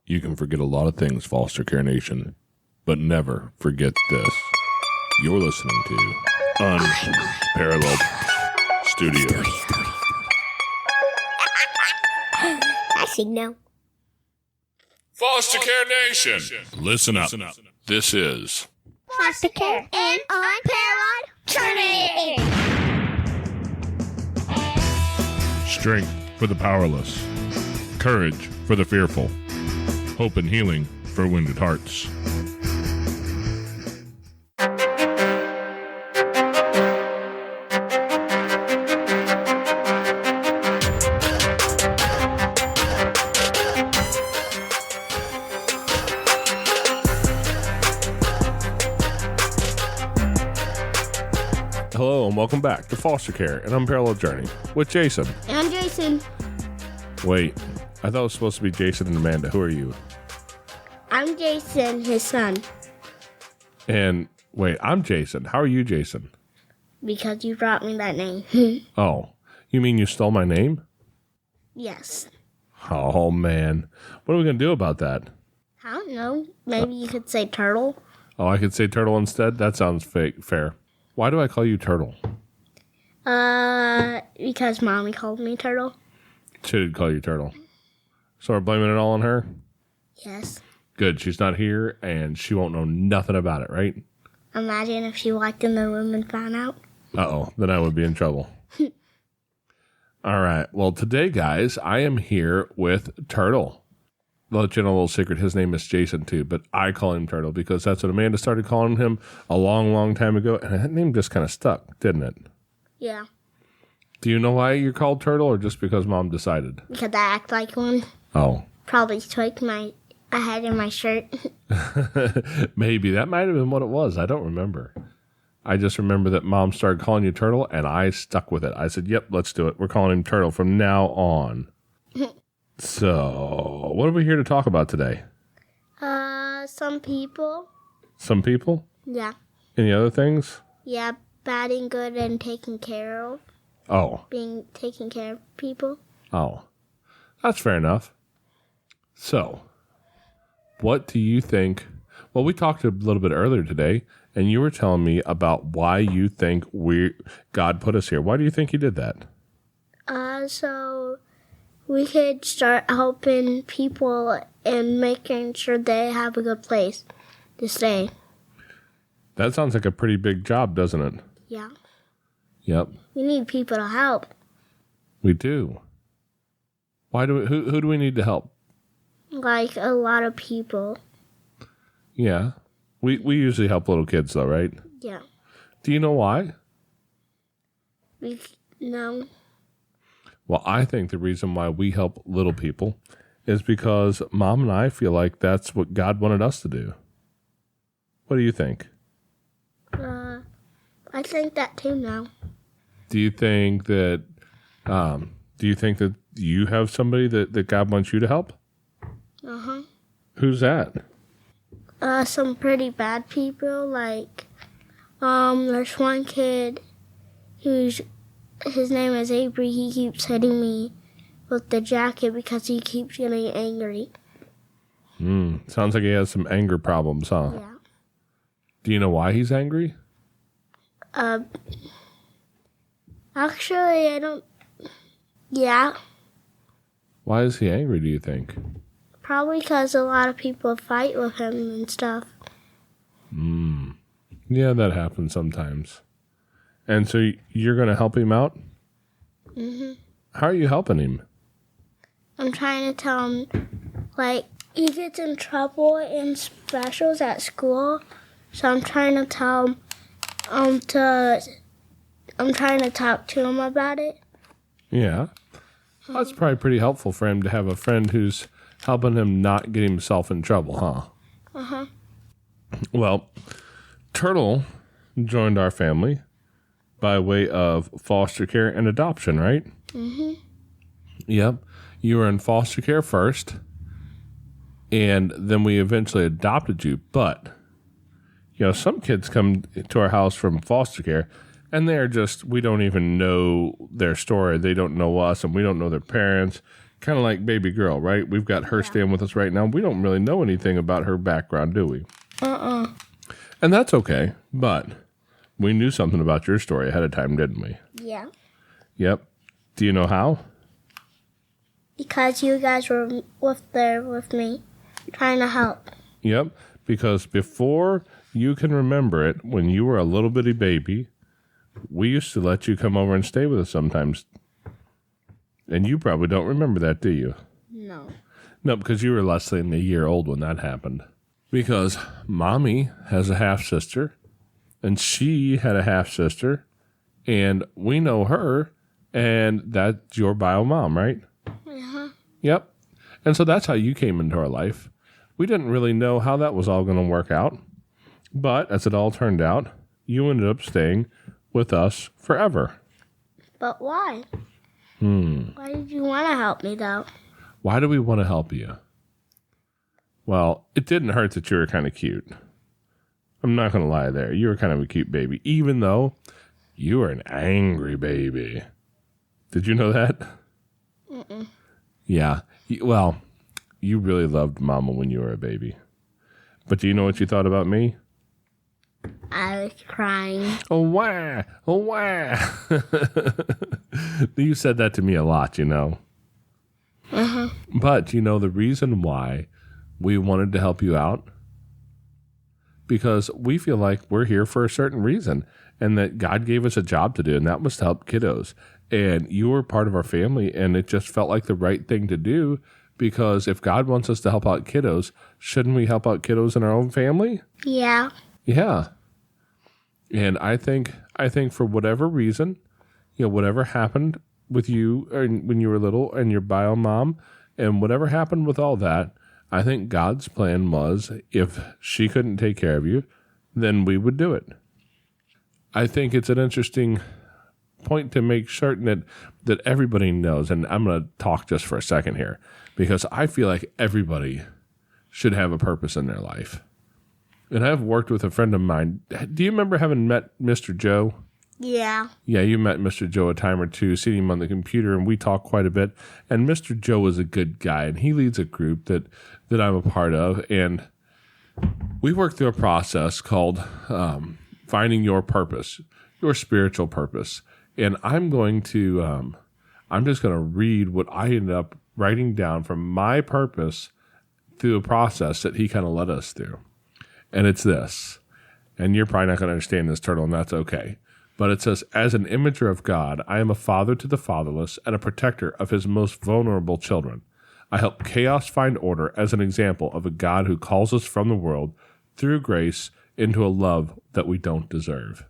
You can forget a lot of things, Foster Care Nation, but never forget this. You're listening to Unparalleled Studios. Actually, no. Foster Care Nation, listen up. This is Foster Care and Unparalleled Journey. strength for the powerless, courage for the fearful, hope and healing for wounded hearts. Hello and welcome back to Foster Care and Unparalleled Journey with Jason. And I'm Jason. Wait, I thought it was supposed to be Jason and Amanda. Who are you? I'm Jason, his son. And wait, I'm Jason. How are you, Jason? Because you brought me that name. Oh, you mean you stole my name? Yes. Oh, man. What are we going to do about that? I don't know. Maybe you could say turtle. Oh, I could say Turtle instead? That sounds fair. Why do I call you Turtle? Because Mommy called me turtle. She did call you Turtle. So we're blaming it all on her? Yes. Good. She's not here, and she won't know nothing about it, right? Imagine if she walked in the room and found out. Uh-oh. Then I would be in trouble. All right. Well, today, guys, I am here with Turtle. I'll let you know a little secret. His name is Jason, too, but I call him Turtle because that's what Amanda started calling him a long, long time ago, and that name just kind of stuck, didn't it? Yeah. Do you know why you're called Turtle, or just because Mom decided? Because I act like one. Oh. Probably took I had in my shirt. Maybe. That might have been what it was. I don't remember. I just remember that Mom started calling you Turtle, and I stuck with it. I said, yep, let's do it. We're calling him Turtle from now on. So, what are we here to talk about today? Some people. Some people? Yeah. Any other things? Yeah, bad and good and taken care of. Oh. Being taking care of people. Oh. That's fair enough. So, what do you think? Well, we talked a little bit earlier today, and you were telling me about why you think God put us here. Why do you think he did that? So we could start helping people and making sure they have a good place to stay. That sounds like a pretty big job, doesn't it? Yeah. Yep. We need people to help. We do. Why do we, who do we need to help? Like a lot of people. Yeah. We usually help little kids though, right? Yeah. Do you know why? No. Well, I think the reason why we help little people is because Mom and I feel like that's what God wanted us to do. What do you think? I think that too now. Do you think that you have somebody that God wants you to help? Uh-huh. Who's that? Some pretty bad people, like, there's one kid his name is Avery. He keeps hitting me with the jacket because he keeps getting angry. Sounds like he has some anger problems, huh? Yeah. Do you know why he's angry? Actually, I don't. Yeah. Why is he angry, do you think? Probably because a lot of people fight with him and stuff. Yeah, that happens sometimes. And so you're going to help him out? Mm-hmm. How are you helping him? I'm trying to tell him, like, he gets in trouble in specials at school. So I'm trying to tell him, I'm trying to talk to him about it. Yeah. Well, that's probably pretty helpful for him to have a friend who's helping him not get himself in trouble, huh? Uh-huh. Well, Turtle joined our family by way of foster care and adoption, right? Mm-hmm. Yep. You were in foster care first, and then we eventually adopted you. But, some kids come to our house from foster care, and they're just, we don't even know their story. They don't know us, and we don't know their parents. Kind of like baby girl, right? We've got her staying with us right now. We don't really know anything about her background, do we? And that's okay, but we knew something about your story ahead of time, didn't we? Yeah. Yep. Do you know how? Because you guys were there with me, trying to help. Yep. Because before you can remember it, when you were a little bitty baby, we used to let you come over and stay with us sometimes. And you probably don't remember that, do you? No. No, because you were less than a year old when that happened. Because Mommy has a half-sister, and she had a half-sister, and we know her, and that's your bio mom, right? Uh-huh. Yep. And so that's how you came into our life. We didn't really know how that was all going to work out. But as it all turned out, you ended up staying with us forever. But why? Why did you want to help me, though? Why do we want to help you? Well, it didn't hurt that you were kind of cute. I'm not going to lie there. You were kind of a cute baby, even though you were an angry baby. Did you know that? Yeah. Well, you really loved Mama when you were a baby. But do you know what you thought about me? I was crying. Oh, wah! Oh, wah! You said that to me a lot, you know. But, you know, the reason why we wanted to help you out? Because we feel like we're here for a certain reason, and that God gave us a job to do, and that was to help kiddos. And you were part of our family, and it just felt like the right thing to do, because if God wants us to help out kiddos, shouldn't we help out kiddos in our own family? Yeah. Yeah. And I think for whatever reason, you know, whatever happened with you when you were little and your bio mom, and whatever happened with all that, I think God's plan was if she couldn't take care of you, then we would do it. I think it's an interesting point to make certain that everybody knows, and I'm going to talk just for a second here, because I feel like everybody should have a purpose in their life. And I've worked with a friend of mine. Do you remember having met Mr. Joe? Yeah. Yeah, you met Mr. Joe a time or two, seeing him on the computer, and we talked quite a bit. And Mr. Joe is a good guy, and he leads a group that I'm a part of. And we work through a process called finding your purpose, your spiritual purpose. And I'm just going to read what I ended up writing down from my purpose through a process that he kind of led us through. And it's this, and you're probably not going to understand this, Turtle, and that's okay. But it says, as an imager of God, I am a father to the fatherless and a protector of his most vulnerable children. I help chaos find order as an example of a God who calls us from the world through grace into a love that we don't deserve.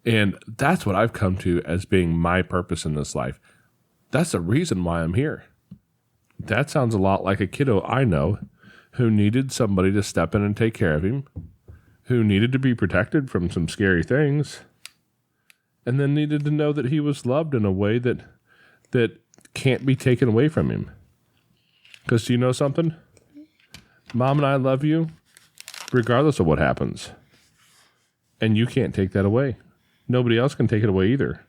And that's what I've come to as being my purpose in this life. That's the reason why I'm here. That sounds a lot like a kiddo I know who needed somebody to step in and take care of him, who needed to be protected from some scary things, and then needed to know that he was loved in a way that can't be taken away from him. Because do you know something? Mom and I love you regardless of what happens. And you can't take that away. Nobody else can take it away either.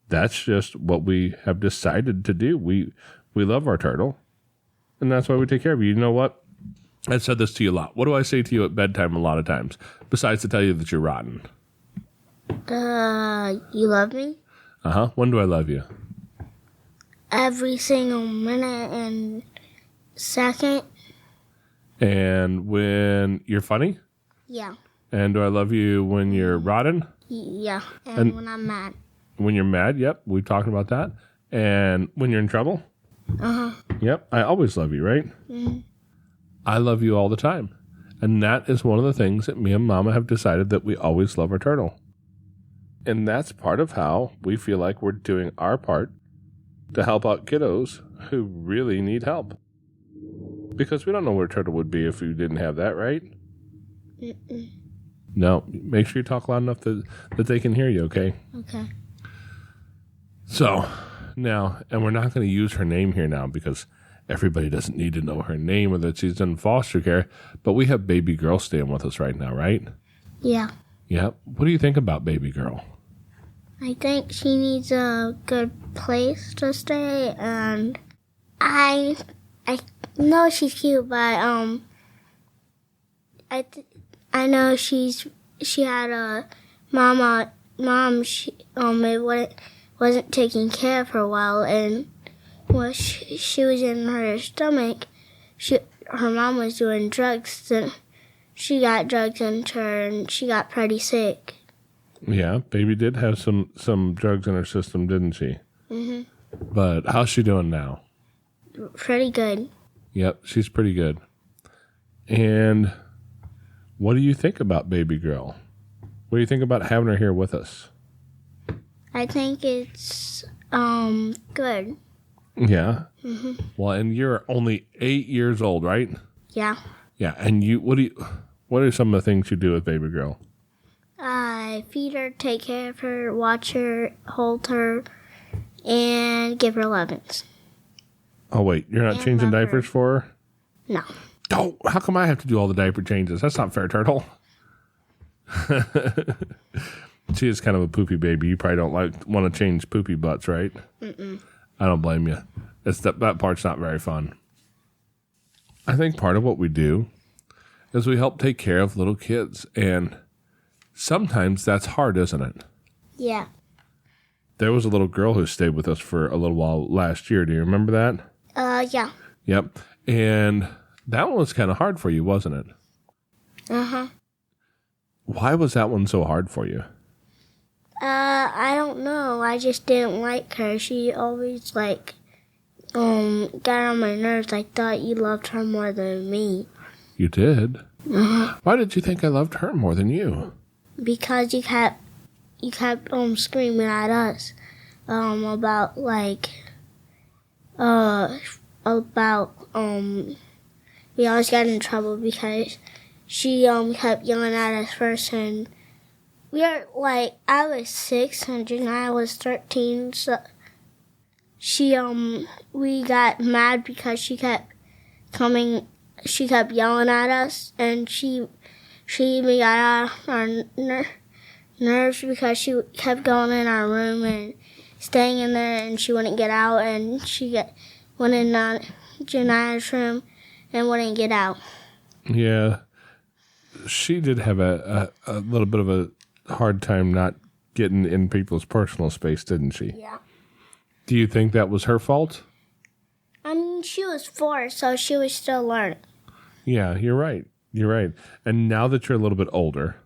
That's just what we have decided to do. We love our turtle. And that's why we take care of you. You know what? I've said this to you a lot. What do I say to you at bedtime a lot of times? Besides to tell you that you're rotten. You love me? Uh-huh. When do I love you? Every single minute and second. And when you're funny? Yeah. And do I love you when you're rotten? Yeah. And when I'm mad. When you're mad? Yep. We're talking about that. And when you're in trouble? Uh-huh. Yep. I always love you, right? Mm-hmm. I love you all the time. And that is one of the things that me and Mama have decided, that we always love our turtle. And that's part of how we feel like we're doing our part to help out kiddos who really need help. Because we don't know where Turtle would be if we didn't have that, right? Mm-mm. No. Make sure you talk loud enough that they can hear you, okay? Okay. So, now, and we're not going to use her name here now because everybody doesn't need to know her name or that she's in foster care, but we have baby girl staying with us right now, right? Yeah. Yeah. What do you think about baby girl? I think she needs a good place to stay, and I know she's cute, but I know she had a mom. It wasn't taking care of her well, and when she was in her stomach, her mom was doing drugs. And she got drugs into her, and she got pretty sick. Yeah, baby did have some drugs in her system, didn't she? Mhm. But how's she doing now? Pretty good. Yep, she's pretty good. And what do you think about baby girl? What do you think about having her here with us? I think it's good. Yeah. Mm-hmm. Well, and you're only 8 years old, right? Yeah. Yeah. And what are some of the things you do with baby girl? I feed her, take care of her, watch her, hold her, and give her lovins. Oh wait, you're not And changing love diapers her. for her? No. Oh, how come I have to do all the diaper changes? That's not fair, Turtle. She is kind of a poopy baby. You probably don't want to change poopy butts, right? Mm-mm. I don't blame you. That part's not very fun. I think part of what we do is we help take care of little kids, and sometimes that's hard, isn't it? Yeah. There was a little girl who stayed with us for a little while last year. Do you remember that? Yeah. Yep. And that one was kind of hard for you, wasn't it? Uh-huh. Why was that one so hard for you? I don't know. I just didn't like her. She always, got on my nerves. I thought you loved her more than me. You did? Uh-huh. Why did you think I loved her more than you? Because you kept screaming at us, about, we always got in trouble because she, kept yelling at us first, and I was 6 and Janiyah was 13, so we got mad because she kept yelling at us, and she even got on our nerves because she kept going in our room and staying in there, and she wouldn't get out, and went in Janiyah's room and wouldn't get out. Yeah. She did have a little bit of a hard time not getting in people's personal space, didn't she? Yeah. Do you think that was her fault? I mean, she was 4, so she was still learning. Yeah, you're right. You're right. And now that you're a little bit older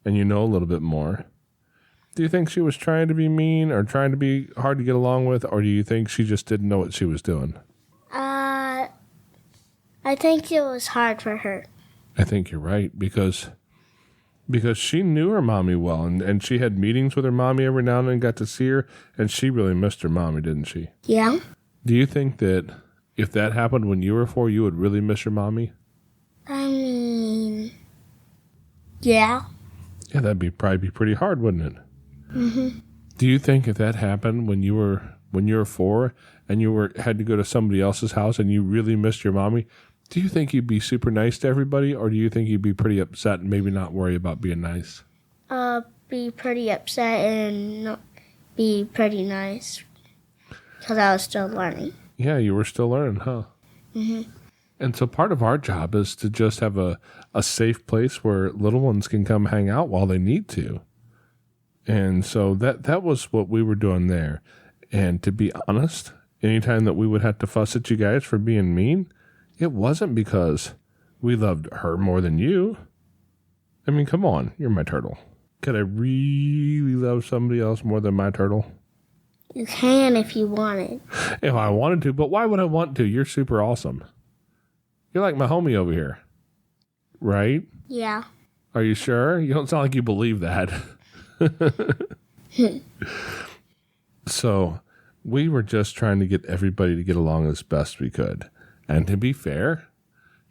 and you know a little bit more, do you think she was trying to be mean or trying to be hard to get along with, or do you think she just didn't know what she was doing? I think it was hard for her. I think you're right, because she knew her mommy well, and she had meetings with her mommy every now and then, got to see her, and she really missed her mommy, didn't she? Yeah. Do you think that if that happened when you were 4, you would really miss your mommy? I mean, yeah. Yeah, that'd probably be pretty hard, wouldn't it? Mm-hmm. Do you think if that happened when you were 4 and you had to go to somebody else's house and you really missed your mommy, do you think you'd be super nice to everybody, or do you think you'd be pretty upset and maybe not worry about being nice? Be pretty upset and not be pretty nice because I was still learning. Yeah, you were still learning, huh? Mm-hmm. And so part of our job is to just have a safe place where little ones can come hang out while they need to. And so that was what we were doing there. And to be honest, anytime that we would have to fuss at you guys for being mean, it wasn't because we loved her more than you. I mean, come on, you're my turtle. Could I really love somebody else more than my turtle? You can if you wanted. If I wanted to, but why would I want to? You're super awesome. You're like my homie over here. Right? Yeah. Are you sure? You don't sound like you believe that. So we were just trying to get everybody to get along as best we could. And to be fair,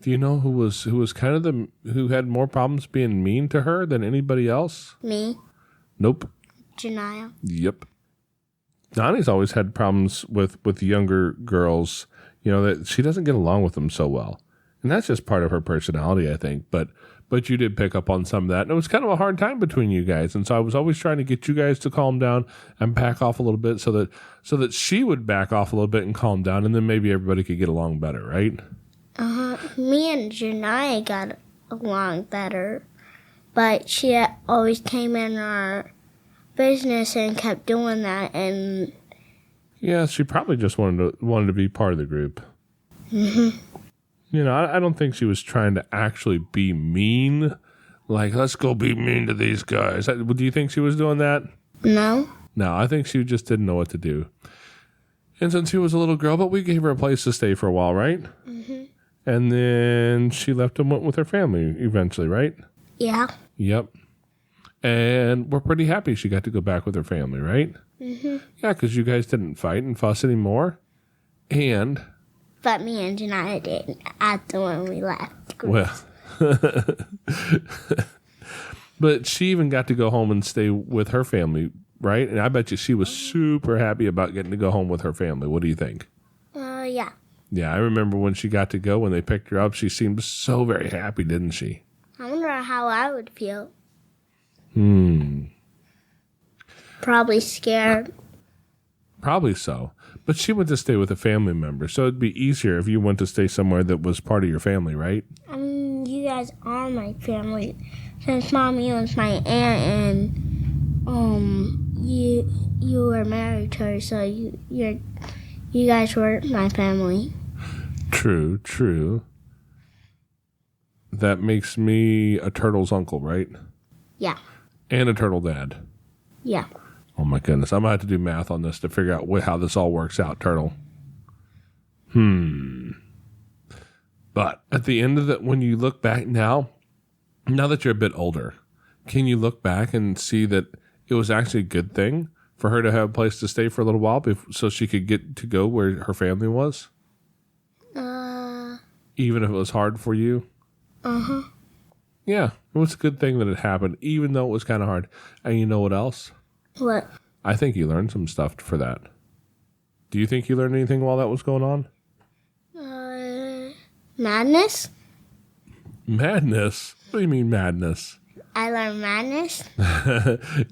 do you know who was kind of who had more problems being mean to her than anybody else? Me. Nope. Janiyah. Yep. Donnie's always had problems with the younger girls. You know, that she doesn't get along with them so well. And that's just part of her personality, I think. But you did pick up on some of that. And it was kind of a hard time between you guys. And so I was always trying to get you guys to calm down and back off a little bit so that she would back off a little bit and calm down. And then maybe everybody could get along better, right? Me and Janiyah got along better. But she always came in our business and kept doing that. And yeah, she probably just wanted to be part of the group. Mm-hmm. You know, I don't think she was trying to actually be mean. Like, let's go be mean to these guys. Do you think she was doing that? No. No, I think she just didn't know what to do. And since she was a little girl, but we gave her a place to stay for a while, right? Mm-hmm. And then she left and went with her family eventually, right? Yeah. Yep. And we're pretty happy she got to go back with her family, right? Mm-hmm. Yeah, because you guys didn't fight and fuss anymore. But me and Janiyah did after when we left. Well, but she even got to go home and stay with her family, right? And I bet you she was super happy about getting to go home with her family. What do you think? Yeah. Yeah, I remember when she got to go, when they picked her up, she seemed so very happy, didn't she? I wonder how I would feel. Probably scared. Probably so. But she went to stay with a family member, so it'd be easier if you went to stay somewhere that was part of your family, right? I mean, you guys are my family. Since Mommy was my aunt and you were married to her, so you guys were my family. True. That makes me a turtle's uncle, right? Yeah. And a turtle dad. Yeah. Oh my goodness. I'm going to have to do math on this to figure out how this all works out, Turtle. But at the end of it, when you look back now that you're a bit older, can you look back and see that it was actually a good thing for her to have a place to stay for a little while so she could get to go where her family was? Even if it was hard for you? Uh-huh. Yeah, it was a good thing that it happened, even though it was kind of hard. And you know what else? What? I think you learned some stuff for that. Do you think you learned anything while that was going on? Madness? Madness? What do you mean madness? I learned madness.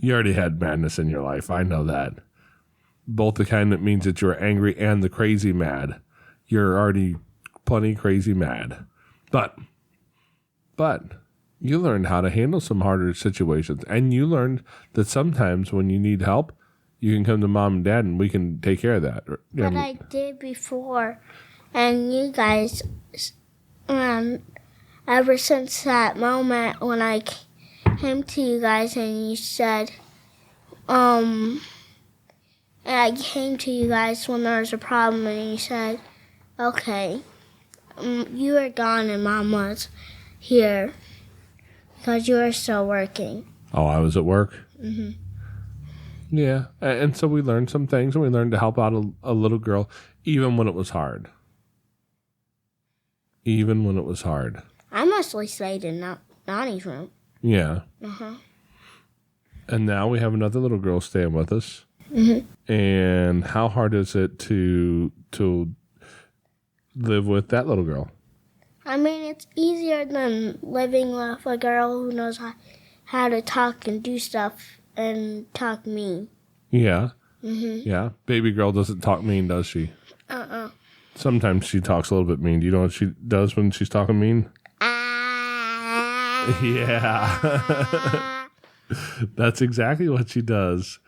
You already had madness in your life. I know that. Both the kind that means that you're angry and the crazy mad. You're already plenty crazy mad. But you learned how to handle some harder situations. And you learned that sometimes when you need help, you can come to Mom and Dad and we can take care of that. But I did before. And you guys, ever since that moment when I came to you guys and you said, and I came to you guys when there was a problem and you said, okay, you were gone and Mom was here because you were still working. Oh, I was at work? Mm-hmm. Yeah, and so we learned some things and we learned to help out a little girl even when it was hard. Even when it was hard. I mostly stayed in Nani's room. Yeah. Uh-huh. And now we have another little girl staying with us. Mm-hmm. And how hard is it to live with that little girl? I mean, it's easier than living with a girl who knows how to talk and do stuff and talk mean. Yeah. Mm-hmm. Yeah. Baby girl doesn't talk mean, does she? Uh-uh. Sometimes she talks a little bit mean. Do you know what she does when she's talking mean? Yeah. That's exactly what she does.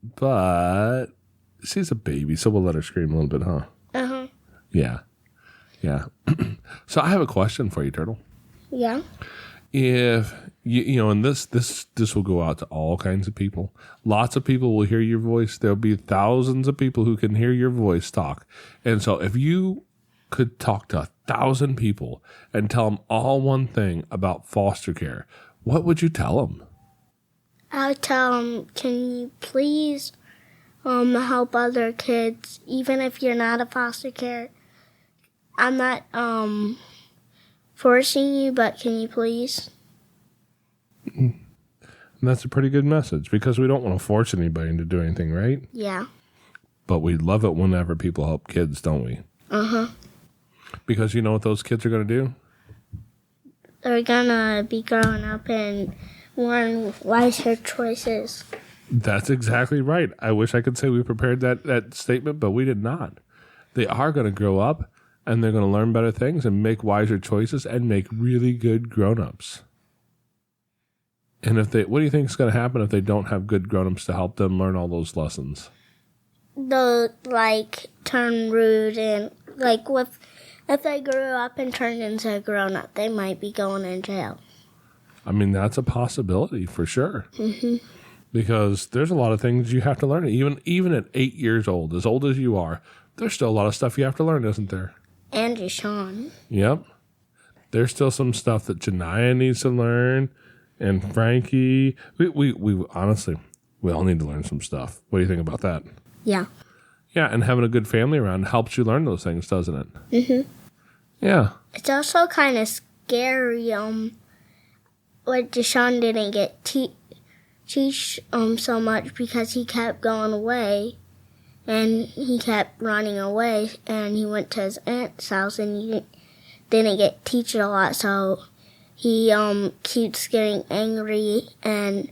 But she's a baby, so we'll let her scream a little bit, huh? Uh-huh. Yeah. Yeah. So I have a question for you, Turtle. Yeah. If you know, and this will go out to all kinds of people. Lots of people will hear your voice. There'll be thousands of people who can hear your voice talk. And so if you could talk to 1,000 people and tell them all one thing about foster care, what would you tell them? I would tell them, can you please help other kids, even if you're not a foster care? I'm not forcing you, but can you please? And that's a pretty good message because we don't want to force anybody into doing anything, right? Yeah. But we love it whenever people help kids, don't we? Uh-huh. Because you know what those kids are going to do? They're gonna be growing up and learn wiser choices. That's exactly right. I wish I could say we prepared that statement, but we did not. They are going to grow up, and they're going to learn better things and make wiser choices and make really good grown-ups. And what do you think is going to happen if they don't have good grown-ups to help them learn all those lessons? They'll, turn rude and, if they grew up and turned into a grown-up, they might be going in jail. I mean, that's a possibility for sure. Mm-hmm. Because there's a lot of things you have to learn. Even at 8 years old as you are, there's still a lot of stuff you have to learn, isn't there? And Deshaun. Yep. There's still some stuff that Janiyah needs to learn, and Frankie. We honestly, we all need to learn some stuff. What do you think about that? Yeah. Yeah, and having a good family around helps you learn those things, doesn't it? Mm-hmm. Yeah. It's also kind of scary, what Deshaun didn't get teach so much because he kept going away and he kept running away and he went to his aunt's house and he didn't get teach a lot, so he keeps getting angry and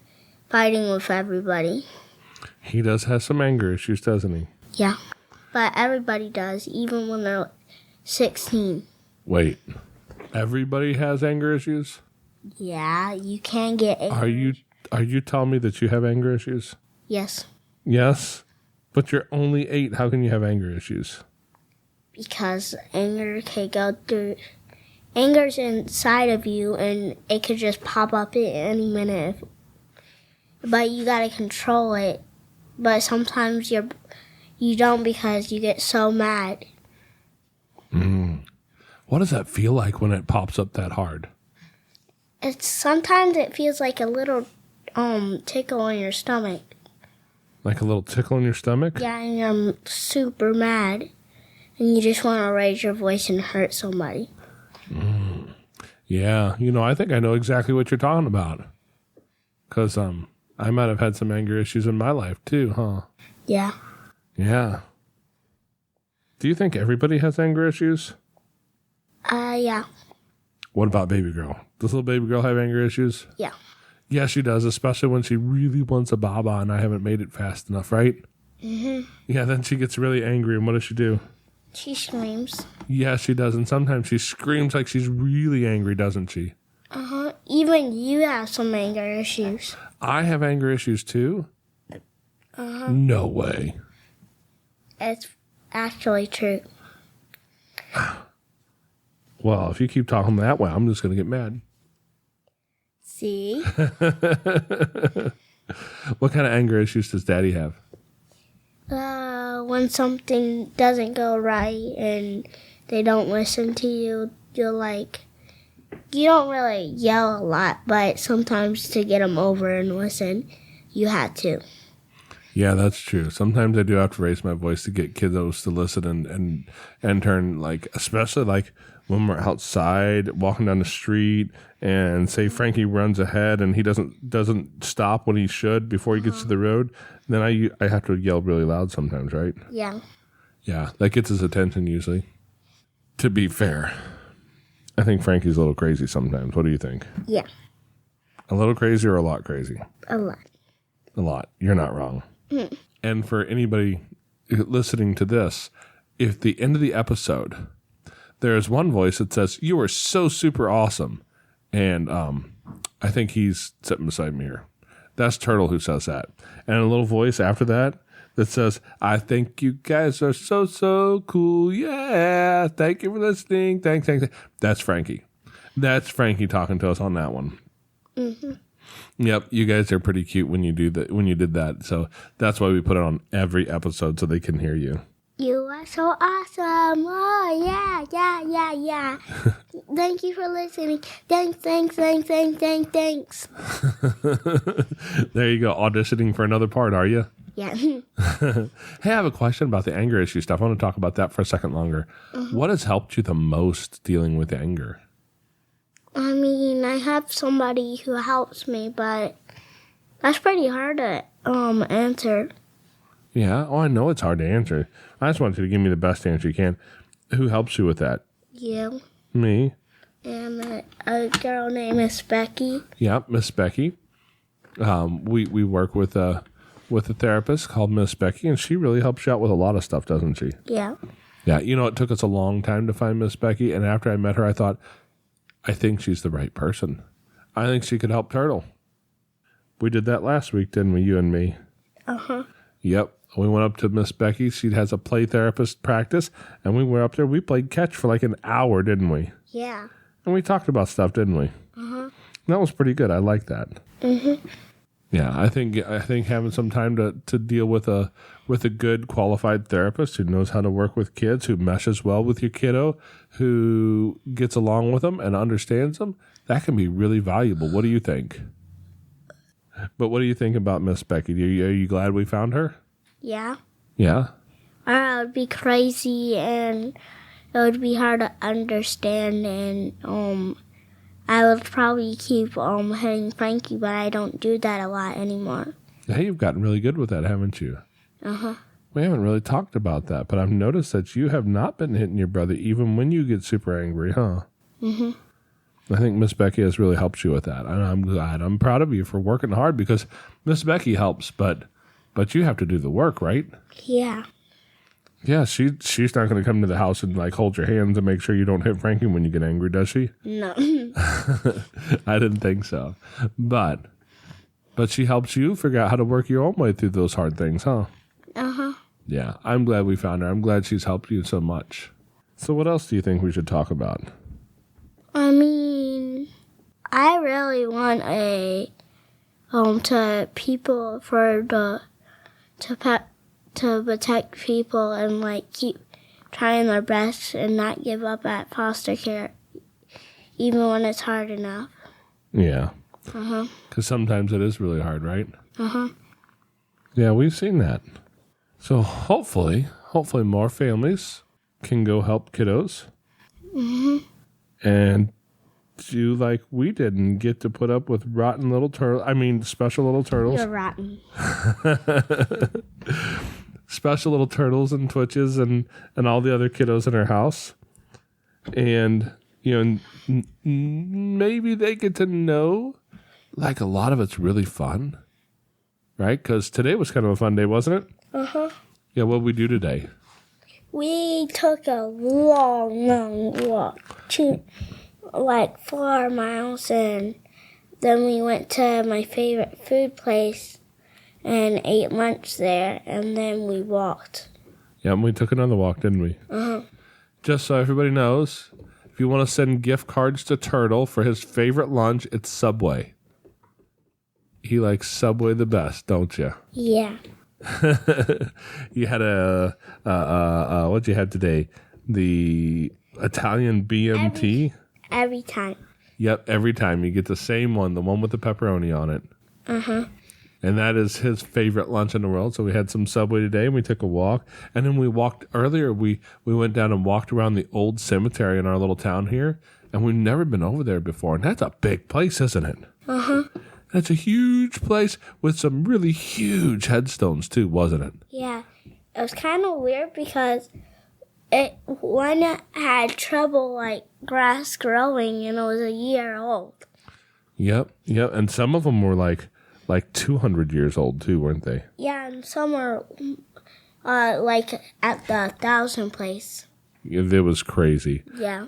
fighting with everybody. He does have some anger issues, doesn't he? Yeah, but everybody does, even when they're 16. Wait, everybody has anger issues? Yeah, you can get angry. Are you telling me that you have anger issues? Yes. Yes? But you're only 8. How can you have anger issues? Because anger can go through... Anger's inside of you, and it could just pop up at any minute. But you gotta control it. But sometimes you don't because you get so mad. What does that feel like when it pops up that hard? Sometimes it feels like a little tickle in your stomach. Like a little tickle in your stomach? Yeah, and you're super mad. And you just want to raise your voice and hurt somebody. Yeah, I think I know exactly what you're talking about. Because I might have had some anger issues in my life too, huh? Yeah. Yeah. Do you think everybody has anger issues? Yeah. What about baby girl? Does little baby girl have anger issues? Yeah. Yeah, she does, especially when she really wants a baba and I haven't made it fast enough, right? Mm-hmm. Yeah, then she gets really angry, and what does she do? She screams. Yeah, she does, and sometimes she screams like she's really angry, doesn't she? Uh-huh. Even you have some anger issues. I have anger issues too? Uh-huh. No way. It's actually true. Well, if you keep talking that way, I'm just going to get mad. See? What kind of anger issues does Daddy have? When something doesn't go right and they don't listen to you, you don't really yell a lot, but sometimes to get them over and listen, you have to. Yeah, that's true. Sometimes I do have to raise my voice to get kiddos to listen and turn, especially when we're outside walking down the street and say Frankie runs ahead and he doesn't stop when he should before he gets to the road, then I have to yell really loud sometimes, right? Yeah. Yeah, that gets his attention usually. To be fair, I think Frankie's a little crazy sometimes. What do you think? Yeah. A little crazy or a lot crazy? A lot. A lot. You're not wrong. And for anybody listening to this, if at the end of the episode, there's one voice that says, "You are so super awesome." And I think he's sitting beside me here. That's Turtle who says that. And a little voice after that says, "I think you guys are so, so cool. Yeah. Thank you for listening. Thanks. That's Frankie. That's Frankie talking to us on that one. Mm-hmm. Yep, you guys are pretty cute when you did that. So that's why we put it on every episode so they can hear you. You are so awesome. Oh, yeah. Thank you for listening. Thanks. There you go, auditioning for another part, are you? Yeah. Hey, I have a question about the anger issue stuff. I want to talk about that for a second longer. Mm-hmm. What has helped you the most dealing with anger? I mean, I have somebody who helps me, but that's pretty hard to answer. Yeah, I know it's hard to answer. I just want you to give me the best answer you can. Who helps you with that? You. Me. And a girl named Miss Becky. Yeah, Miss Becky. We work with a therapist called Miss Becky, and she really helps you out with a lot of stuff, doesn't she? Yeah. Yeah, it took us a long time to find Miss Becky, and after I met her, I thought, I think she's the right person. I think she could help Turtle. We did that last week, didn't we, you and me? Uh-huh. Yep. We went up to Miss Becky. She has a play therapist practice, and we went up there. We played catch for like an hour, didn't we? Yeah. And we talked about stuff, didn't we? Uh-huh. That was pretty good. I like that. Mm-hmm. Yeah, I think having some time to deal with a good qualified therapist who knows how to work with kids, who meshes well with your kiddo, who gets along with them and understands them, that can be really valuable. What do you think? But what do you think about Miss Becky? Are you glad we found her? Yeah. Yeah. Or it would be crazy and it would be hard to understand, and I would probably keep hitting Frankie, but I don't do that a lot anymore. Hey, you've gotten really good with that, haven't you? Uh-huh. We haven't really talked about that, but I've noticed that you have not been hitting your brother even when you get super angry, huh? Mm-hmm. I think Miss Becky has really helped you with that, and I'm glad. I'm proud of you for working hard because Miss Becky helps, but you have to do the work, right? Yeah. Yeah, she's not going to come to the house and like hold your hands and make sure you don't hit Frankie when you get angry, does she? No. I didn't think so, but she helps you figure out how to work your own way through those hard things, huh? Uh-huh. Yeah, I'm glad we found her. I'm glad she's helped you so much. So what else do you think we should talk about? I mean, I really want to protect people and like keep trying their best and not give up at foster care, even when it's hard enough. Yeah. Uh-huh. Because sometimes it is really hard, right? Uh-huh. Yeah, we've seen that. So hopefully more families can go help kiddos. Mm-hmm. And do like we did and get to put up with special little turtles. You're rotten. Special little turtles and twitches and all the other kiddos in our house. And, maybe they get to know, like, a lot of it's really fun. Right? Because today was kind of a fun day, wasn't it? Uh-huh. Yeah, what did we do today? We took a long walk to like 4 miles, and then we went to my favorite food place and ate lunch there, and then we walked. Yeah, and we took another walk, didn't we? Uh-huh. Just so everybody knows, if you want to send gift cards to Turtle for his favorite lunch, it's Subway. He likes Subway the best, don't you? Yeah. You had what'd you have today? The Italian BMT? Every time. Yep, every time. You get the same one, the one with the pepperoni on it. Uh-huh. And that is his favorite lunch in the world. So we had some Subway today, and we took a walk. And then we walked earlier. We went down and walked around the old cemetery in our little town here. And we've never been over there before. And that's a big place, isn't it? Uh-huh. That's a huge place with some really huge headstones, too, wasn't it? Yeah. It was kind of weird because one had trouble, like, grass growing, and it was a year old. Yep. And some of them were like 200 years old, too, weren't they? Yeah, and some are, like, at the 1,000 place. It was crazy. Yeah.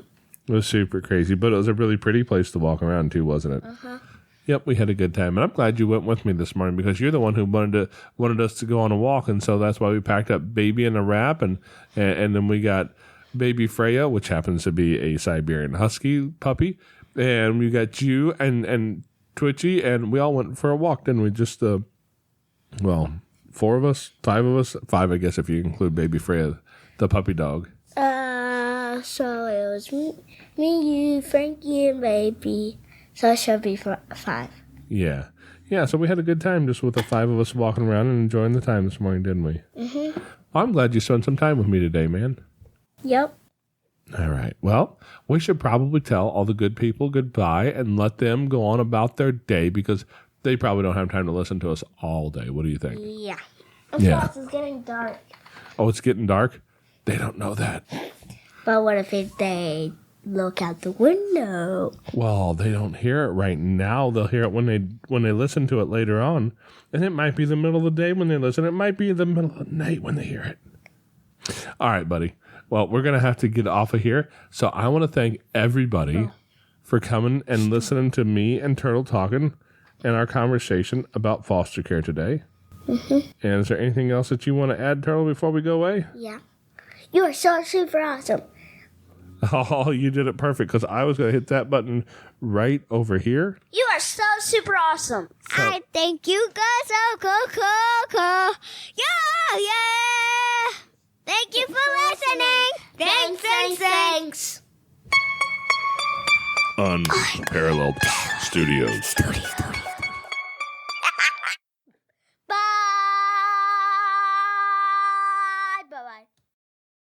It was super crazy, but it was a really pretty place to walk around, too, wasn't it? Uh-huh. Yep, we had a good time, and I'm glad you went with me this morning because you're the one who wanted us to go on a walk, and so that's why we packed up Baby in a wrap, and then we got Baby Freya, which happens to be a Siberian Husky puppy, and we got you and Twitchy, and we all went for a walk, didn't we? Just 4 of us, 5 of us, 5 I guess if you include Baby Freya, the puppy dog. So it was me, you, Frankie, and Baby. So it should be 5. Yeah. So we had a good time just with the 5 of us walking around and enjoying the time this morning, didn't we? Mm-hmm. Well, I'm glad you spent some time with me today, man. Yep. All right. Well, we should probably tell all the good people goodbye and let them go on about their day because they probably don't have time to listen to us all day. What do you think? Yeah. Yeah. Plus, it's getting dark. Oh, it's getting dark? They don't know that. But what if they look out the window. Well, they don't hear it right now. They'll hear it when they listen to it later on. And it might be the middle of the day when they listen. It might be the middle of the night when they hear it. All right, buddy. Well, we're going to have to get off of here. So I want to thank everybody for coming and listening to me and Turtle talking and our conversation about foster care today. Mm-hmm. And is there anything else that you want to add, Turtle, before we go away? Yeah. You are so super awesome. Oh, you did it perfect because I was going to hit that button right over here. You are so super awesome. I think you guys are cool. Yeah. Thank you for listening. Thanks. Unparalleled Studios.